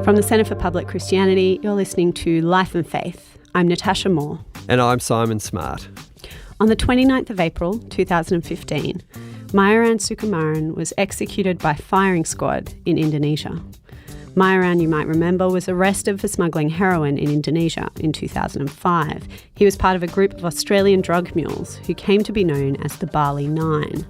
From the Centre for Public Christianity, you're listening to Life and Faith. I'm Natasha Moore. And I'm Simon Smart. On the 29th of April 2015, Myuran Sukumaran was executed by firing squad in Indonesia. Myuran, you might remember, was arrested for smuggling heroin in Indonesia in 2005. He was part of a group of Australian drug mules who came to be known as the Bali Nine.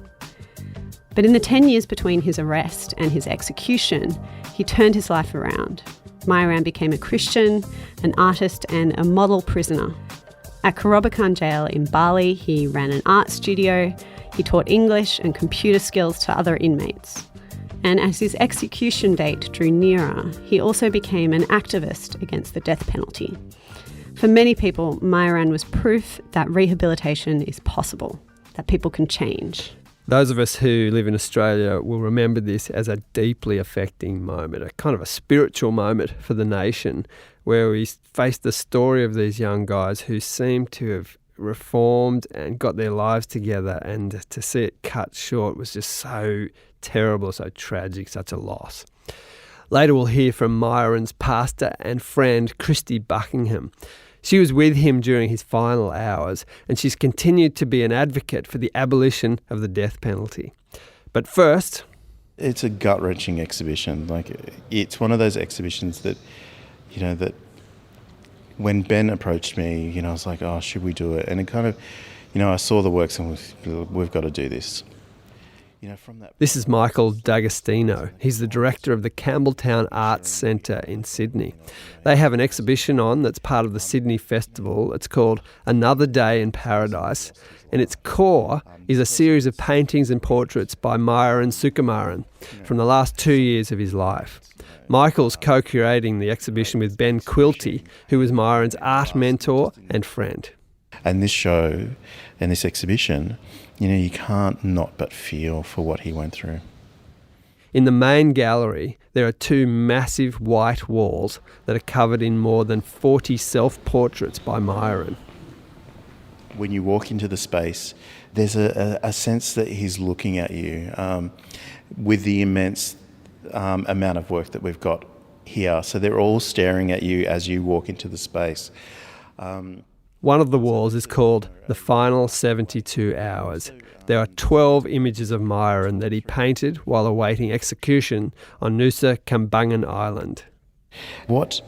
But in the 10 years between his arrest and his execution, he turned his life around. Myuran became a Christian, an artist and a model prisoner. At Kerobokan Jail in Bali, he ran an art studio, he taught English and computer skills to other inmates. And as his execution date drew nearer, he also became an activist against the death penalty. For many people, Myuran was proof that rehabilitation is possible, that people can change. Those of us who live in Australia will remember this as a deeply affecting moment, a kind of a spiritual moment for the nation, where we faced the story of these young guys who seemed to have reformed and got their lives together, and to see it cut short was just so terrible, so tragic, such a loss. Later we'll hear from Myuran's pastor and friend, Christy Buckingham. She was with him during his final hours, and she's continued to be an advocate for the abolition of the death penalty. But first... It's a gut-wrenching exhibition. It's one of those exhibitions that, that when Ben approached me, I was like, oh, should we do it? And it kind of, I saw the works and we've got to do this. This is Michael D'Agostino. He's the director of the Campbelltown Arts Centre in Sydney. They have an exhibition on that's part of the Sydney Festival. It's called Another Day in Paradise, and its core is a series of paintings and portraits by Myuran Sukumaran from the last 2 years of his life. Michael's co-curating the exhibition with Ben Quilty, who was Myuran's art mentor and friend. And this show and this exhibition, you can't not but feel for what he went through. In the main gallery, there are two massive white walls that are covered in more than 40 self-portraits by Myuran. When you walk into the space, there's a sense that he's looking at you with the immense amount of work that we've got here. So they're all staring at you as you walk into the space. One of the walls is called The Final 72 Hours. There are 12 images of Myuran that he painted while awaiting execution on Nusa Kambangan Island. What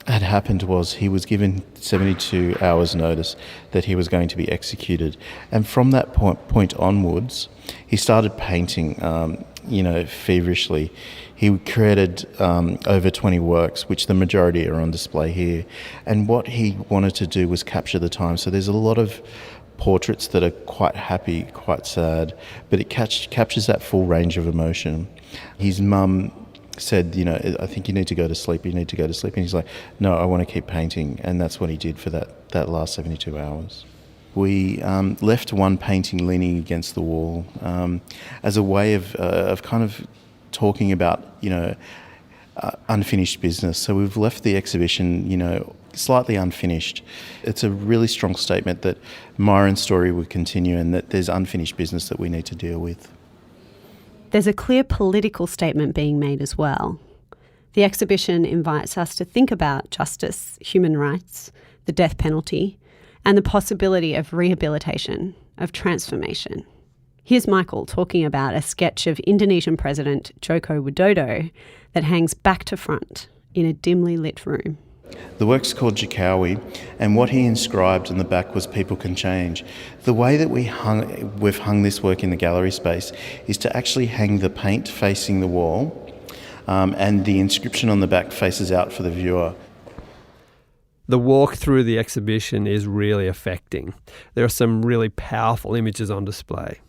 had happened was he was given 72 hours notice that he was going to be executed. And from that point onwards, he started painting, feverishly. He created over 20 works, which the majority are on display here. And what he wanted to do was capture the time. So there's a lot of portraits that are quite happy, quite sad, but it captures that full range of emotion. His mum said, I think you need to go to sleep, And he's like, no, I want to keep painting. And that's what he did for that last 72 hours. We left one painting leaning against the wall as a way of kind of talking about, unfinished business. So we've left the exhibition, slightly unfinished. It's a really strong statement that Myuran's story would continue and that there's unfinished business that we need to deal with. There's a clear political statement being made as well. The exhibition invites us to think about justice, human rights, the death penalty, and the possibility of rehabilitation, of transformation. Here's Michael talking about a sketch of Indonesian President Joko Widodo that hangs back to front in a dimly lit room. The work's called Jokowi, and what he inscribed on the back was "People can change." The way that we've hung this work in the gallery space is to actually hang the paint facing the wall, and the inscription on the back faces out for the viewer. The walk through the exhibition is really affecting. There are some really powerful images on display.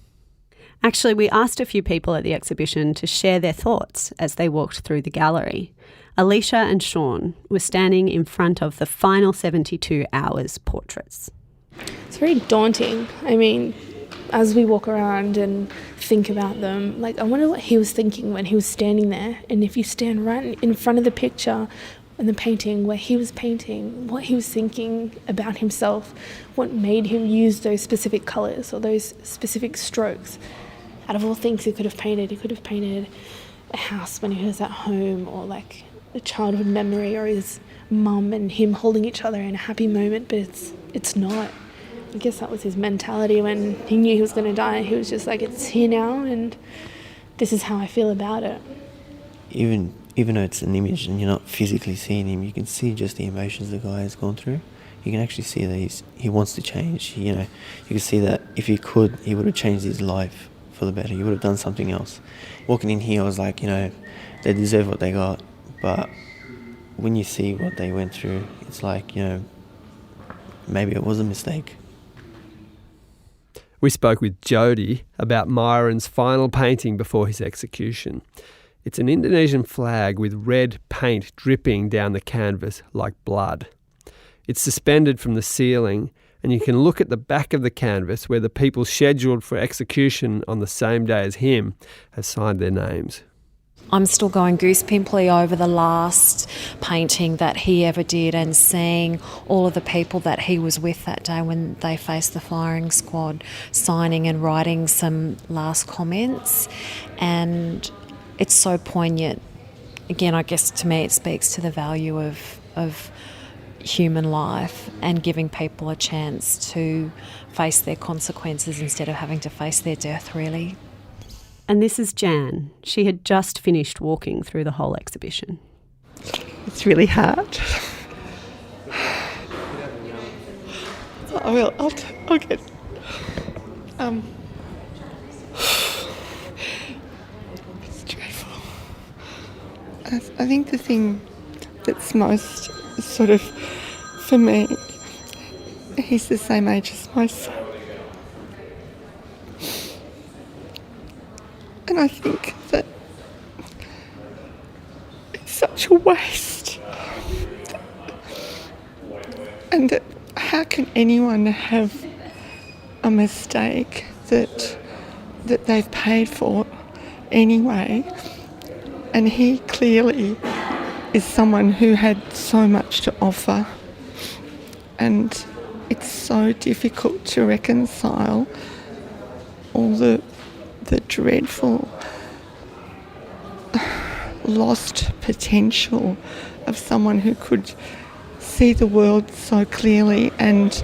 Actually, we asked a few people at the exhibition to share their thoughts as they walked through the gallery. Alicia and Sean were standing in front of the Final 72 Hours portraits. It's very daunting. I mean, as we walk around and think about them, I wonder what he was thinking when he was standing there. And if you stand right in front of the picture and the painting where he was painting, what he was thinking about himself, what made him use those specific colours or those specific strokes. Out of all things he could have painted a house when he was at home, or a childhood memory or his mum and him holding each other in a happy moment, but it's not. I guess that was his mentality when he knew he was going to die. He was just like, it's here now and this is how I feel about it. Even though it's an image and you're not physically seeing him, you can see just the emotions the guy has gone through. You can actually see that he wants to change. You can see that if he could, he would have changed his life for the better. He would have done something else. Walking in here, I was like, they deserve what they got. But when you see what they went through, it's like, maybe it was a mistake. We spoke with Jody about Myuran's final painting before his execution. It's an Indonesian flag with red paint dripping down the canvas like blood. It's suspended from the ceiling, and you can look at the back of the canvas where the people scheduled for execution on the same day as him have signed their names. I'm still going goose-pimply over the last painting that he ever did and seeing all of the people that he was with that day when they faced the firing squad, signing and writing some last comments. And it's so poignant. Again, I guess to me it speaks to the value of human life and giving people a chance to face their consequences instead of having to face their death, really. And this is Jan. She had just finished walking through the whole exhibition. It's really hard. I'll get... It's dreadful. I think the thing that's most sort of, for me, he's the same age as my son. And I think that it's such a waste. And that how can anyone have a mistake that they've paid for anyway? And he clearly is someone who had so much to offer. And it's so difficult to reconcile all the dreadful lost potential of someone who could see the world so clearly and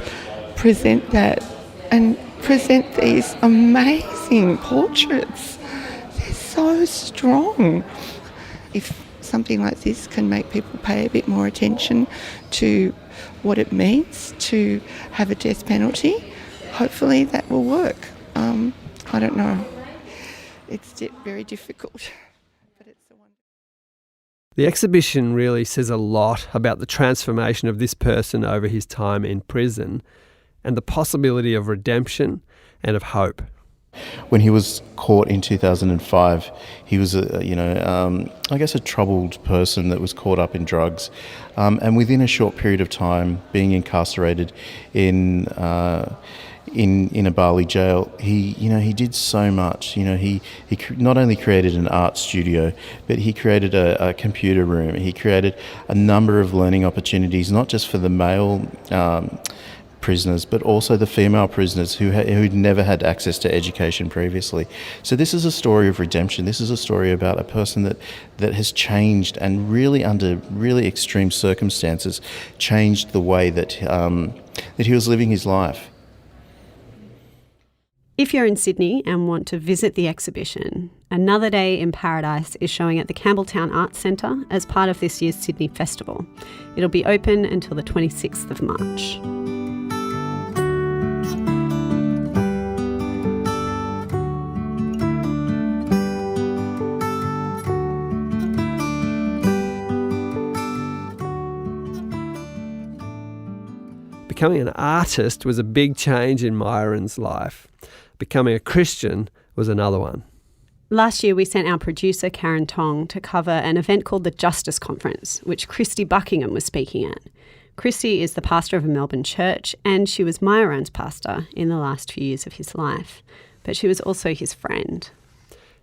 present that and present these amazing portraits. They're so strong. If something like this can make people pay a bit more attention to what it means to have a death penalty, hopefully that will work. I don't know. It's very difficult, but it's the one. The exhibition really says a lot about the transformation of this person over his time in prison and the possibility of redemption and of hope. When he was caught in 2005, he was I guess a troubled person that was caught up in drugs, and within a short period of time, being incarcerated in a Bali jail, he did so much. He not only created an art studio, but he created a computer room. He created a number of learning opportunities, not just for the male prisoners, but also the female prisoners who'd never had access to education previously. So this is a story of redemption. This is a story about a person that has changed and really, under really extreme circumstances, changed the way that he was living his life. If you're in Sydney and want to visit the exhibition, Another Day in Paradise is showing at the Campbelltown Arts Centre as part of this year's Sydney Festival. It'll be open until the 26th of March. Becoming an artist was a big change in Myuran's life. Becoming a Christian was another one. Last year, we sent our producer, Karen Tong, to cover an event called the Justice Conference, which Christy Buckingham was speaking at. Christy is the pastor of a Melbourne church, and she was Myuran's pastor in the last few years of his life. But she was also his friend.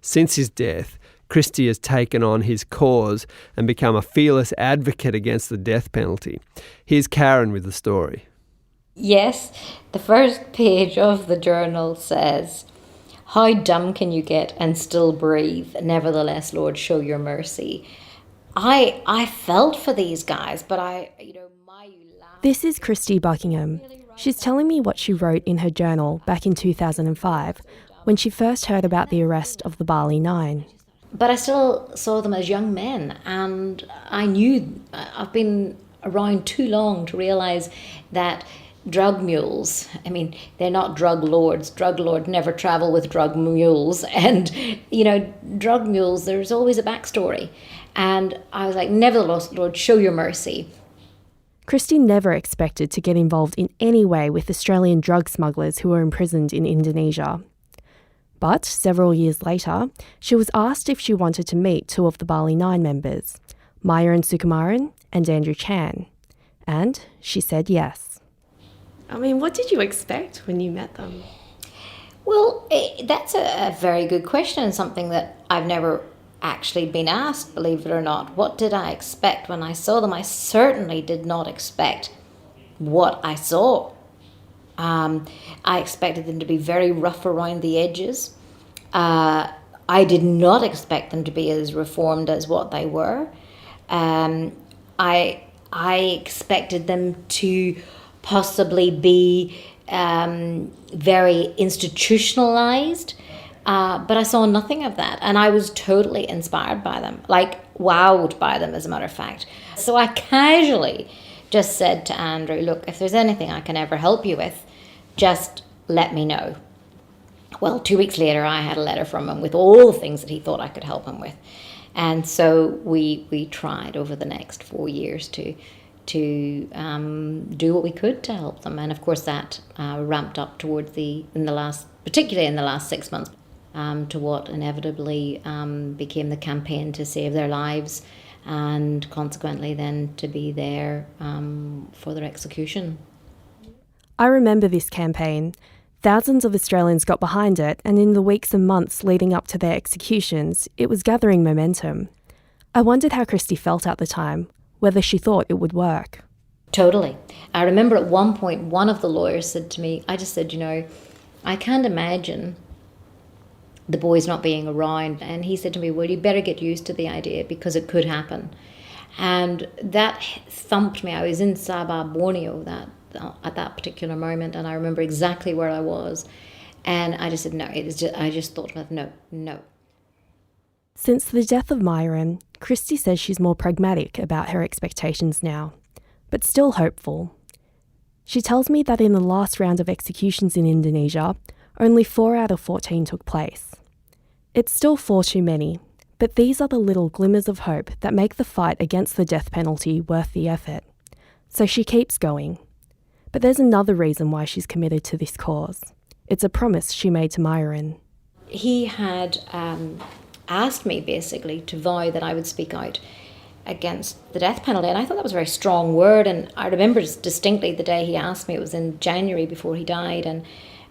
Since his death, Christy has taken on his cause and become a fearless advocate against the death penalty. Here's Karen with the story. Yes, the first page of the journal says, "How dumb can you get and still breathe? Nevertheless, Lord, show your mercy." I felt for these guys, but Mayu laughed. This is Christy Buckingham. She's telling me what she wrote in her journal back in 2005 when she first heard about the arrest of the Bali Nine. But I still saw them as young men, and I knew I've been around too long to realise that drug mules, I mean, they're not drug lords. Drug lords never travel with drug mules. And, drug mules, there's always a backstory. And I was like, nevertheless, Lord, show your mercy. Christy never expected to get involved in any way with Australian drug smugglers who were imprisoned in Indonesia. But several years later, she was asked if she wanted to meet two of the Bali Nine members, Myuran Sukumaran and Andrew Chan. And she said yes. I mean, what did you expect when you met them? Well, that's a very good question, and something that I've never actually been asked, believe it or not. What did I expect when I saw them? I certainly did not expect what I saw. I expected them to be very rough around the edges. I did not expect them to be as reformed as what they were. I expected them to possibly be very institutionalized, but I saw nothing of that, and I was totally inspired by them, like wowed by them, as a matter of fact. So I casually just said to Andrew, look, if there's anything I can ever help you with, just let me know. Well, 2 weeks later, I had a letter from him with all the things that he thought I could help him with. And so we tried over the next 4 years to do what we could to help them. And of course that ramped up towards particularly in the last 6 months, to what inevitably became the campaign to save their lives, and consequently then to be there for their execution. I remember this campaign. Thousands of Australians got behind it, and in the weeks and months leading up to their executions, it was gathering momentum. I wondered how Christy felt at the time, whether she thought it would work. Totally. I remember at one point, one of the lawyers said to me, I just said, I can't imagine the boys not being around. And he said to me, well, you better get used to the idea because it could happen. And that thumped me. I was in Sabah, Borneo at that particular moment, and I remember exactly where I was. And I just said, no, I just thought, no. Since the death of Myuran, Christy says she's more pragmatic about her expectations now, but still hopeful. She tells me that in the last round of executions in Indonesia, only 4 out of 14 took place. It's still 4 too many, but these are the little glimmers of hope that make the fight against the death penalty worth the effort. So she keeps going. But there's another reason why she's committed to this cause. It's a promise she made to Myuran. He had asked me basically to vow that I would speak out against the death penalty, and I thought that was a very strong word. And I remember distinctly the day he asked me. It was in January before he died, and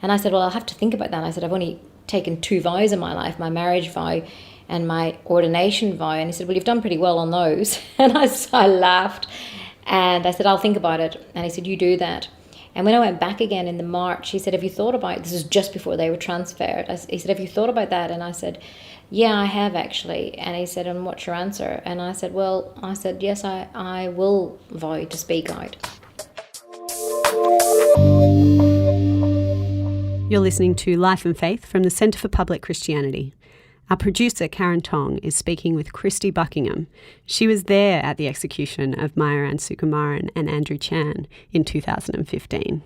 I said, well, I'll have to think about that. I said, I've only taken 2 vows in my life, my marriage vow and my ordination vow. And he said, well, you've done pretty well on those. And I laughed, and I said, I'll think about it. And he said, you do that. And when I went back again in the March, he said, have you thought about, this is just before they were transferred. He said, have you thought about that? And I said, yeah, I have actually. And he said, and what's your answer? And I said, yes, I will vow to speak out. You're listening to Life and Faith from the Centre for Public Christianity. Our producer, Karen Tong, is speaking with Christy Buckingham. She was there at the execution of Myuran Sukumaran and Andrew Chan in 2015.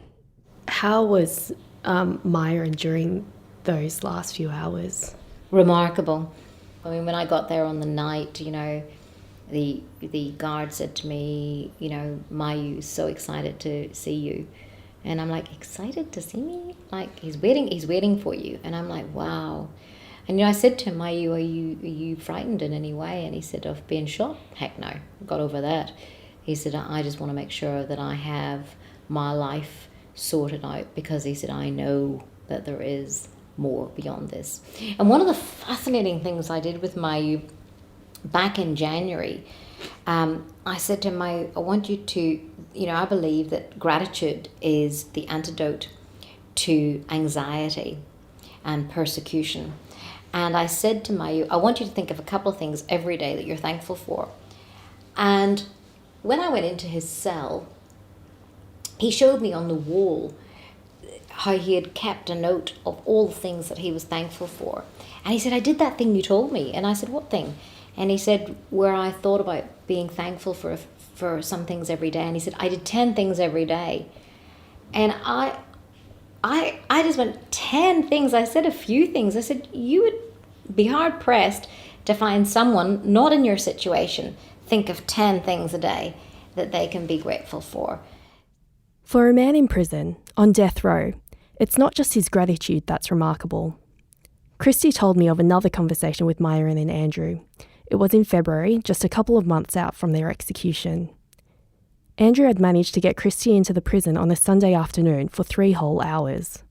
How was Myuran during those last few hours? Remarkable. I mean, when I got there on the night, the guard said to me, Mayu, so excited to see you. And I'm like, excited to see me? Like, he's waiting for you. And I'm like, wow. And I said to him, Mayu, are you frightened in any way? And he said, of being shot? Heck no, got over that. He said, I just want to make sure that I have my life sorted out, because he said, I know that there is more beyond this. And one of the fascinating things I did with Mayu back in January, I said to him, I want you to, I believe that gratitude is the antidote to anxiety and persecution. And I said to Mayu, I want you to think of a couple of things every day that you're thankful for. And when I went into his cell, he showed me on the wall how he had kept a note of all the things that he was thankful for. And he said, I did that thing you told me. And I said, what thing? And he said, where I thought about being thankful for some things every day. And he said, I did 10 things every day. And I just went, 10 things? I said a few things. I said, you would be hard-pressed to find someone not in your situation think of 10 things a day that they can be grateful for. For a man in prison, on death row, it's not just his gratitude that's remarkable. Christy told me of another conversation with Myron and Andrew. It was in February, just a couple of months out from their execution. Andrew had managed to get Christy into the prison on a Sunday afternoon for 3 whole hours.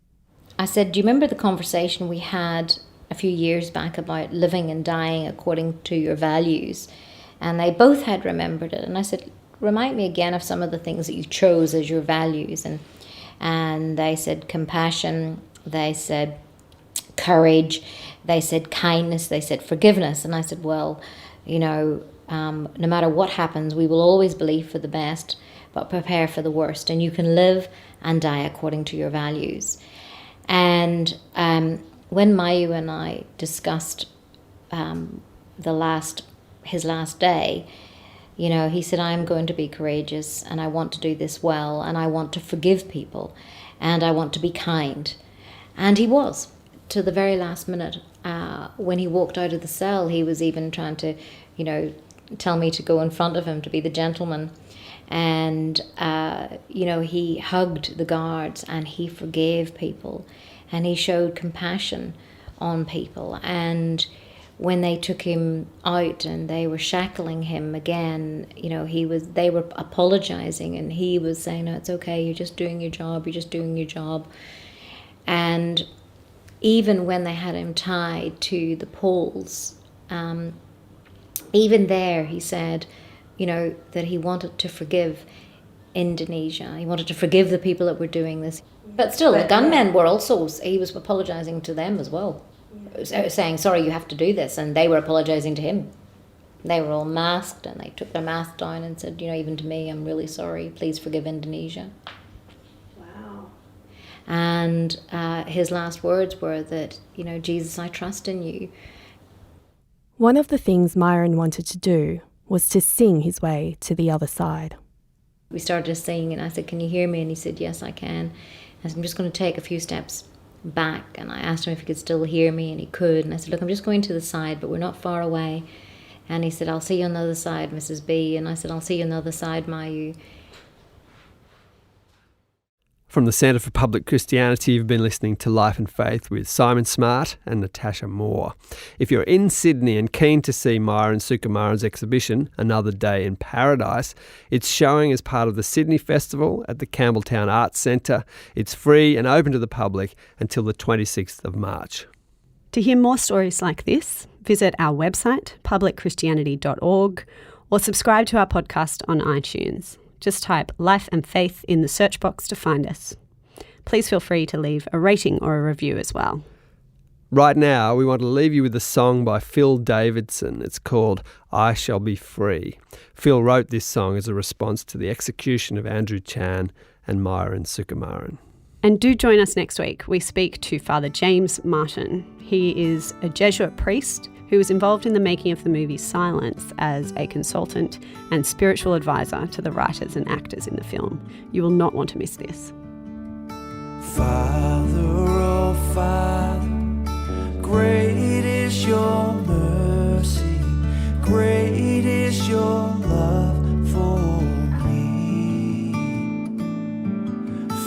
I said, do you remember the conversation we had a few years back about living and dying according to your values? And they both had remembered it. And I said, remind me again of some of the things that you chose as your values. And they said compassion, they said courage, they said kindness, they said forgiveness. And I said, well, no matter what happens, we will always believe for the best, but prepare for the worst. And you can live and die according to your values. And when Mayu and I discussed his last day, he said, I'm going to be courageous and I want to do this well and I want to forgive people and I want to be kind. And he was, to the very last minute. When he walked out of the cell, he was even trying to, tell me to go in front of him to be the gentleman. And, he hugged the guards and he forgave people and he showed compassion on people. And when they took him out and they were shackling him again, they were apologizing and he was saying, no, it's okay, you're just doing your job. And even when they had him tied to the poles, even there he said, that he wanted to forgive Indonesia. He wanted to forgive the people that were doing this. But still, the gunmen were also, he was apologizing to them as well. Saying, sorry, you have to do this, and they were apologising to him. They were all masked and they took their mask down and said, even to me, I'm really sorry, please forgive Indonesia. Wow. And his last words were that, Jesus, I trust in you. One of the things Myron wanted to do was to sing his way to the other side. We started to sing and I said, can you hear me? And he said, yes, I can. I said, I'm just going to take a few steps back, and I asked him if he could still hear me, and he could. And I said, look, I'm just going to the side, but we're not far away. And he said, I'll see you on the other side, Mrs. B. And I said, I'll see you on the other side, Mayu. From the Centre for Public Christianity, you've been listening to Life and Faith with Simon Smart and Natasha Moore. If you're in Sydney and keen to see Myron Sukumaran's exhibition, Another Day in Paradise, it's showing as part of the Sydney Festival at the Campbelltown Arts Centre. It's free and open to the public until the 26th of March. To hear more stories like this, visit our website, publicchristianity.org, or subscribe to our podcast on iTunes. Just type Life and Faith in the search box to find us. Please feel free to leave a rating or a review as well. Right now, we want to leave you with a song by Phil Davidson. It's called I Shall Be Free. Phil wrote this song as a response to the execution of Andrew Chan and Myron Sukumaran. And do join us next week. We speak to Father James Martin. He is a Jesuit priest who was involved in the making of the movie Silence as a consultant and spiritual advisor to the writers and actors in the film. You will not want to miss this. Father, oh Father, great is your mercy, great is your love for me.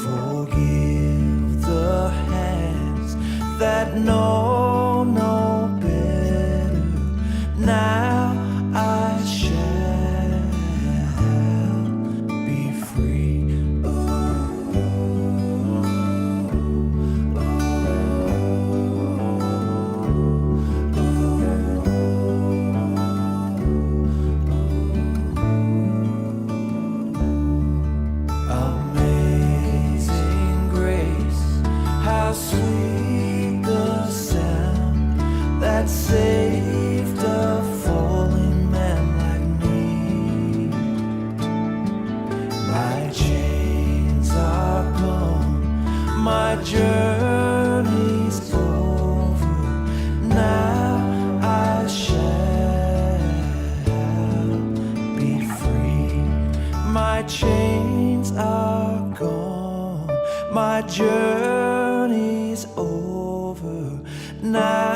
Forgive the hands that know no better. Now I shall be free. my journey's over now.